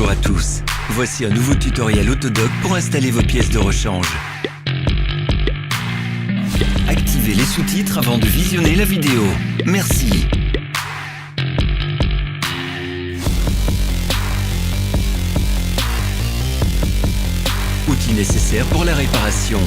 Bonjour à tous, voici un nouveau tutoriel Autodoc pour installer vos pièces de rechange. Activez les sous-titres avant de visionner la vidéo. Merci. Outils nécessaires pour la réparation.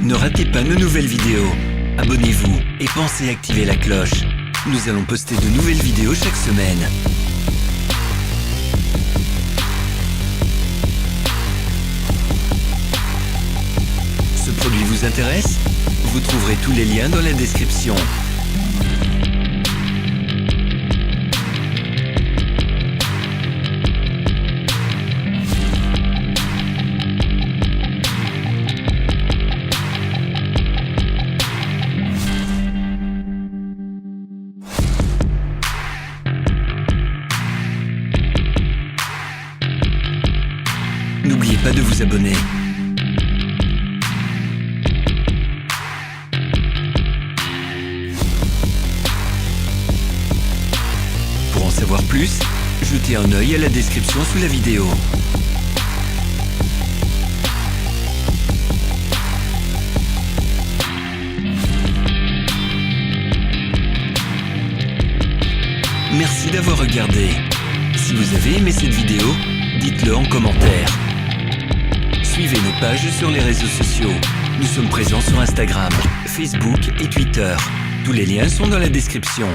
Ne ratez pas nos nouvelles vidéos. Abonnez-vous et pensez à activer la cloche. Nous allons poster de nouvelles vidéos chaque semaine. Ce produit vous intéresse? Vous trouverez tous les liens dans la description. N'oubliez pas de vous abonner. Pour en savoir plus, jetez un œil à la description sous la vidéo. Merci d'avoir regardé. Si vous avez aimé cette vidéo, dites-le en commentaire. Suivez nos pages sur les réseaux sociaux. Nous sommes présents sur Instagram, Facebook et Twitter. Tous les liens sont dans la description.